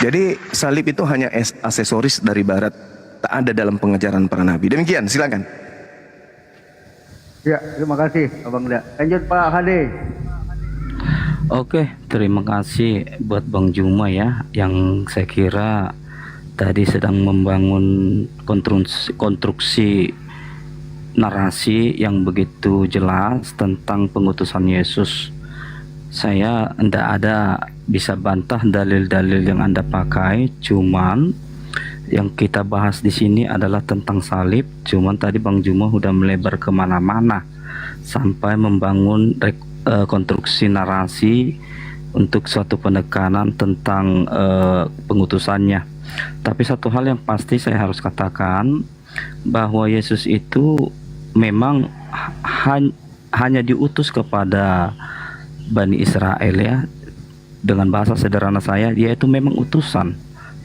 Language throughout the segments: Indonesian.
Jadi salib itu hanya aksesoris dari barat, tak ada dalam pengajaran para nabi. Demikian, silakan. Ya, terima kasih Abang Da. Lanjut Pak Hadi. Oke, terima kasih buat Bang Juma ya, yang saya kira tadi sedang membangun konstruksi narasi yang begitu jelas tentang pengutusan Yesus. Saya tidak ada bisa bantah dalil-dalil yang Anda pakai, cuman yang kita bahas di sini adalah tentang salib. Cuman tadi Bang Juma udah melebar kemana-mana sampai membangun konstruksi narasi untuk suatu penekanan tentang pengutusannya. Tapi satu hal yang pasti saya harus katakan, bahwa Yesus itu memang hanya diutus kepada Bani Israel ya. Dengan bahasa sederhana saya, dia itu memang utusan,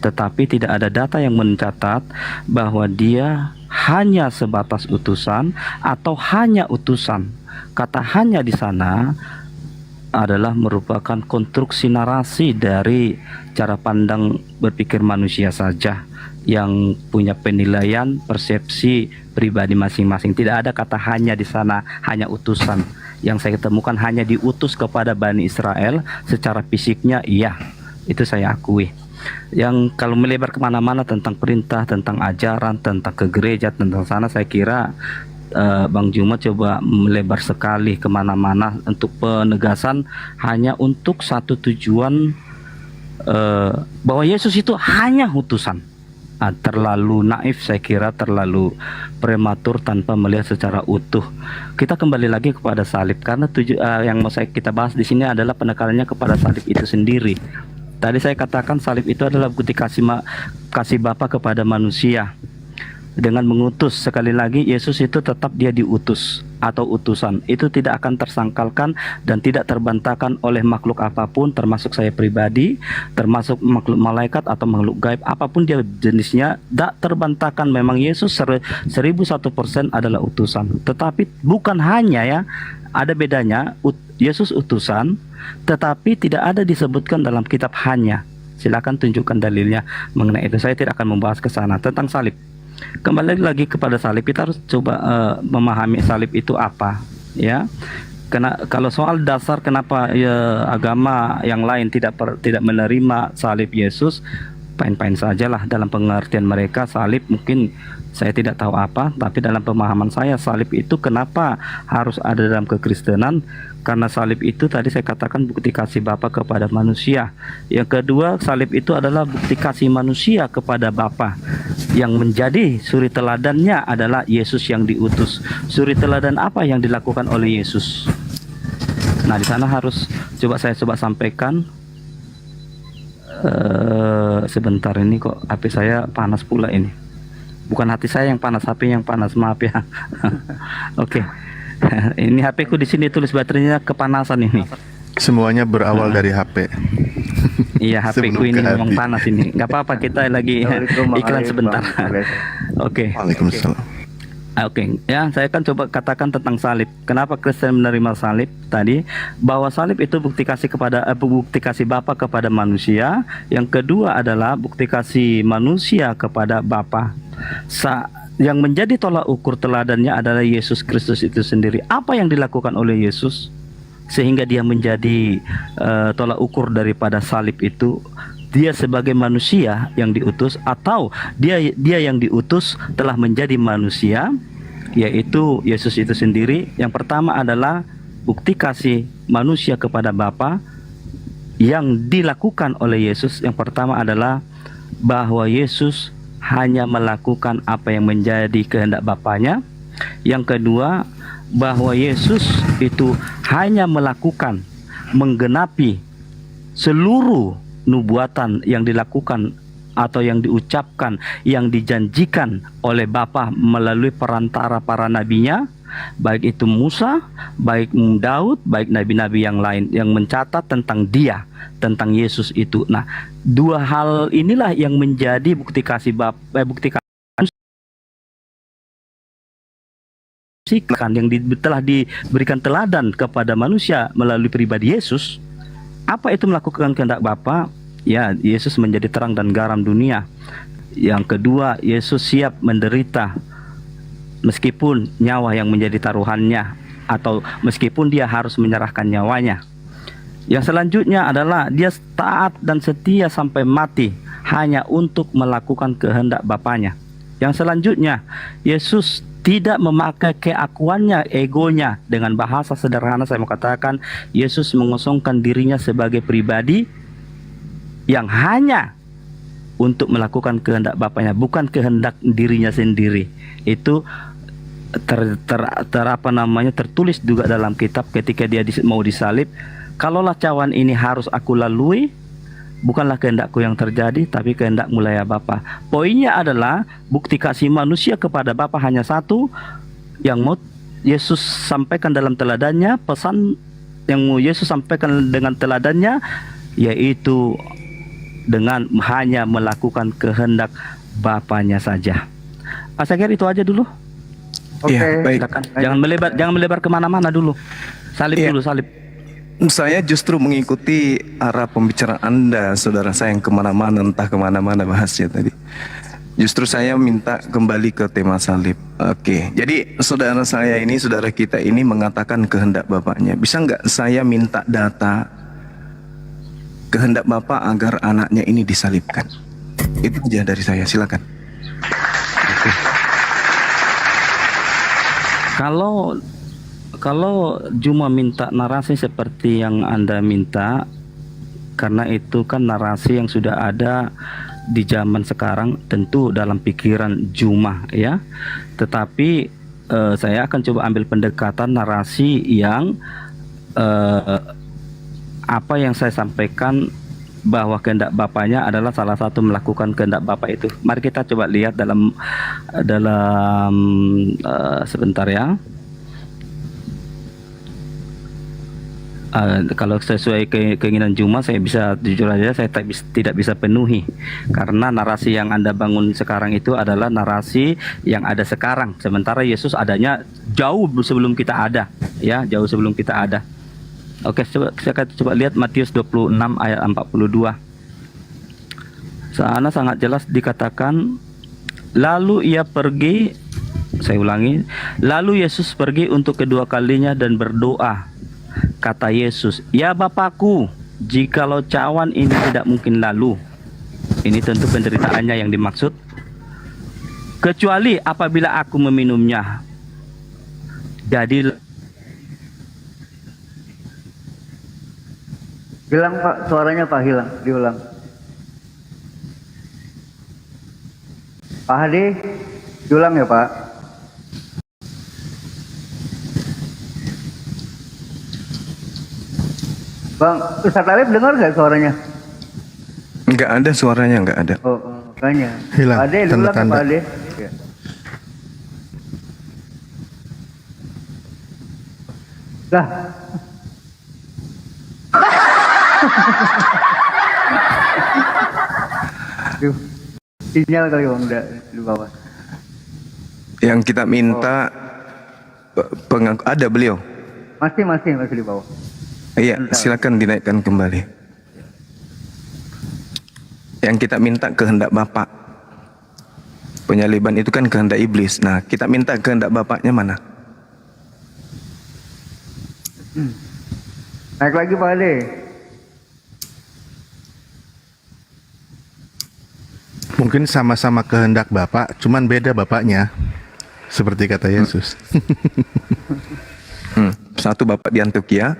tetapi tidak ada data yang mencatat bahwa dia hanya sebatas utusan atau hanya utusan. Kata hanya di sana adalah merupakan konstruksi narasi dari cara pandang berpikir manusia saja yang punya penilaian persepsi pribadi masing-masing. Tidak ada kata hanya di sana, hanya utusan. Yang saya temukan hanya diutus kepada Bani Israel secara fisiknya, iya, itu saya akui. Yang kalau melebar kemana-mana tentang perintah, tentang ajaran, tentang ke gereja, tentang sana, saya kira Bang Juma coba melebar sekali kemana-mana untuk penegasan hanya untuk satu tujuan, bahwa Yesus itu hanya utusan. Terlalu naif saya kira, terlalu prematur tanpa melihat secara utuh. Kita kembali lagi kepada salib, karena yang mau kita bahas di sini adalah penekanannya kepada salib itu sendiri. Tadi saya katakan salib itu adalah bukti kasih Bapa kepada manusia dengan mengutus. Sekali lagi, Yesus itu tetap dia diutus atau utusan. Itu tidak akan tersangkalkan dan tidak terbantahkan oleh makhluk apapun, termasuk saya pribadi, termasuk makhluk malaikat atau makhluk gaib apapun dia jenisnya, tidak terbantahkan. Memang Yesus 1001% adalah utusan. Tetapi bukan hanya ya, ada bedanya. Yesus utusan, tetapi tidak ada disebutkan dalam kitab hanya. Silakan tunjukkan dalilnya mengenai itu. Saya tidak akan membahas ke sana tentang salib. Kembali lagi kepada salib, kita harus coba memahami salib itu apa, ya. Kalau soal dasar kenapa ya, agama yang lain tidak menerima salib Yesus, fine-fine sajalah dalam pengertian mereka. Salib mungkin saya tidak tahu apa, tapi dalam pemahaman saya salib itu kenapa harus ada dalam kekristenan? Karena salib itu tadi saya katakan bukti kasih Bapa kepada manusia. Yang kedua, salib itu adalah bukti kasih manusia kepada Bapa. Yang menjadi suri teladannya adalah Yesus yang diutus. Suri teladan apa yang dilakukan oleh Yesus? Nah, di sana harus saya coba sampaikan. Sebentar, ini kok HP saya panas pula ini. Bukan hati saya yang panas, HP yang panas, maaf ya. Oke. Ini HP ku di sini tulis baterainya kepanasan ini. Semuanya berawal dari HP. Iya, HP ku ini memang panas ini. Nggak apa-apa, kita lagi iklan sebentar. Oke. Waalaikumsalam. Oke, ya saya kan coba katakan tentang salib. Kenapa Kristen menerima salib tadi? Bahwa salib itu bukti kasih Bapa kepada manusia. Yang kedua adalah bukti kasih manusia kepada Bapa. Yang menjadi tolak ukur teladannya adalah Yesus Kristus itu sendiri. Apa yang dilakukan oleh Yesus sehingga dia menjadi tolak ukur daripada salib itu? Dia sebagai manusia yang diutus, atau dia yang diutus telah menjadi manusia, yaitu Yesus itu sendiri. Yang pertama adalah bukti kasih manusia kepada Bapa yang dilakukan oleh Yesus. Yang pertama adalah bahwa Yesus hanya melakukan apa yang menjadi kehendak Bapanya. Yang kedua, bahwa Yesus itu hanya menggenapi seluruh nubuatan yang dilakukan atau yang diucapkan, yang dijanjikan oleh Bapa melalui perantara para nabinya, baik itu Musa, baik Daud, baik nabi-nabi yang lain yang mencatat tentang dia, tentang Yesus itu. Nah, dua hal inilah yang menjadi bukti kasih yang telah diberikan teladan kepada manusia melalui pribadi Yesus. Apa itu melakukan kehendak Bapa? Ya, Yesus menjadi terang dan garam dunia. Yang kedua, Yesus siap menderita meskipun nyawa yang menjadi taruhannya, atau meskipun dia harus menyerahkan nyawanya. Yang selanjutnya adalah dia taat dan setia sampai mati hanya untuk melakukan kehendak Bapanya. Yang selanjutnya, Yesus tidak memakai keakuannya, egonya. Dengan bahasa sederhana saya mau katakan, Yesus mengosongkan dirinya sebagai pribadi yang hanya untuk melakukan kehendak Bapanya, bukan kehendak dirinya sendiri. Itu tertulis juga dalam kitab ketika dia mau disalib. Kalaulah cawan ini harus aku lalui, bukanlah kehendakku yang terjadi, tapi kehendak mulai Bapa. Poinnya adalah bukti kasih manusia kepada Bapa hanya satu, yang mau Yesus sampaikan dalam teladannya. Pesan yang mau Yesus sampaikan dengan teladannya yaitu dengan hanya melakukan kehendak Bapanya saja. Saya kira itu aja dulu. Oke. Ya, baik. Silakan. Jangan melebar kemana-mana dulu. Salib Iya. dulu, salib. Saya justru mengikuti arah pembicaraan Anda, saudara saya, yang kemana-mana, entah kemana-mana bahasnya tadi. Justru saya minta kembali ke tema salib. Oke, jadi saudara saya ini, saudara kita ini mengatakan kehendak Bapaknya. Bisa nggak saya minta data kehendak Bapak agar anaknya ini disalibkan? Itu aja dari saya, silakan. Kalau cuma minta narasi seperti yang Anda minta, karena itu kan narasi yang sudah ada di zaman sekarang, tentu dalam pikiran Juma ya. Tetapi saya akan coba ambil pendekatan narasi yang apa yang saya sampaikan, bahwa kehendak Bapaknya adalah salah satu melakukan kehendak Bapa itu. Mari kita coba lihat dalam sebentar ya. Kalau sesuai keinginan Juma, saya bisa jujur aja saya tidak bisa penuhi, karena narasi yang Anda bangun sekarang itu adalah narasi yang ada sekarang, sementara Yesus adanya jauh sebelum kita ada, ya, jauh sebelum kita ada. Oke, coba lihat Matius 26 ayat 42. Sana sangat jelas dikatakan, lalu ia pergi, saya ulangi, lalu Yesus pergi untuk kedua kalinya dan berdoa. Kata Yesus, ya Bapakku, jikalau cawan ini tidak mungkin lalu. Ini tentu penderitaannya yang dimaksud. Kecuali apabila aku meminumnya. Jadi Hilang Pak, suaranya Pak hilang, diulang. Pak Hadi, diulang ya Pak. Bang, Ustaz Alif dengar nggak suaranya? Nggak ada suaranya, nggak ada. Oh, makanya. Hilang, Pak Ade, diulang ya tanda-tanda. Pak Ade. Ya. Lah. Aduh, sinyal kali Bang, udah di bawah. Yang kita minta ada beliau. Masih di bawah. Iya, silakan dinaikkan kembali. Yang kita minta kehendak Bapak. Penyaliban itu kan kehendak iblis. Nah, kita minta kehendak Bapaknya mana? Naik lagi Pak Ade. Mungkin sama-sama kehendak Bapak, cuman beda Bapaknya. Seperti kata Yesus. Satu Bapak di Antioquia,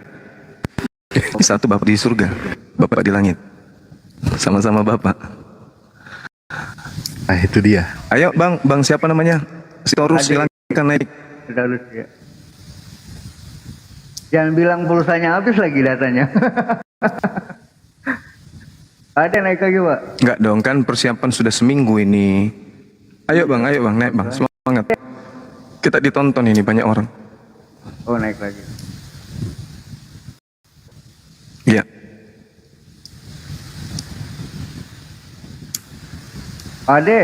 satu Bapak di surga, Bapak di langit. Sama-sama Bapak. Nah, itu dia. Ayo Bang siapa namanya? Sitorus, silakan naik. Sudah lulus ya. Jangan bilang pulsanya habis lagi datanya. Ada naik lagi Pak. Enggak dong, kan persiapan sudah seminggu ini. Ayo Bang, naik Bang, semangat. Kita ditonton ini banyak orang. Oh naik lagi. Iya. Ade.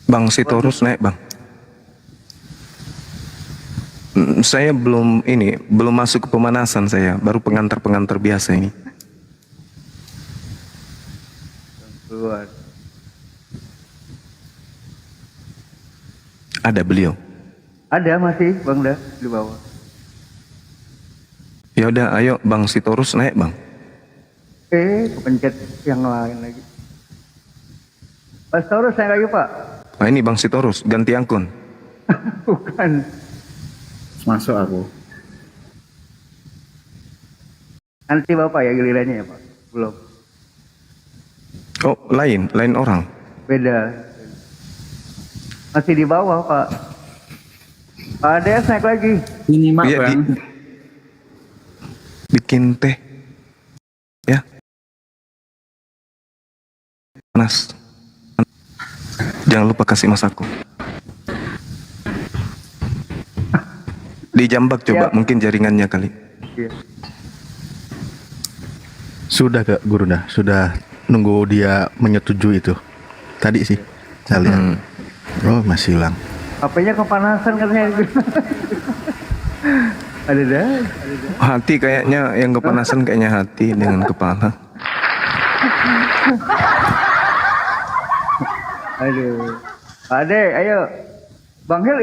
Bang Sitorus naik Bang. Saya belum masuk ke pemanasan saya, baru pengantar-pengantar biasa ini. Keluar. Ada beliau. Ada masih Bang dah di bawah. Ya udah, ayo Bang Sitorus naik Bang. Kepencet yang lain lagi. Pak Taurus naik lagi Pak. Nah ini Bang Sitorus, ganti akun. Bukan. Masuk aku. Nanti Bapak ya gilirannya ya Pak. Belum. Oh lain orang. Beda. Masih di bawah Pak. Pak Ades naik lagi. Minimal Iya, bang. Bikin teh. Ya. Panas. Jangan lupa kasih masakku. Dijambak coba, Siap. mungkin jaringannya kali. Iya. Sudah Kak Guru dah, sudah nunggu dia menyetujui itu. Tadi sih saya lihat. Oh, masih hilang. HP-nya kepanasan katanya. Ada dah. Hati kayaknya yang kepanasan kayaknya hati dengan kepala. Aduh. Pak Ade, ayo. Bang Hil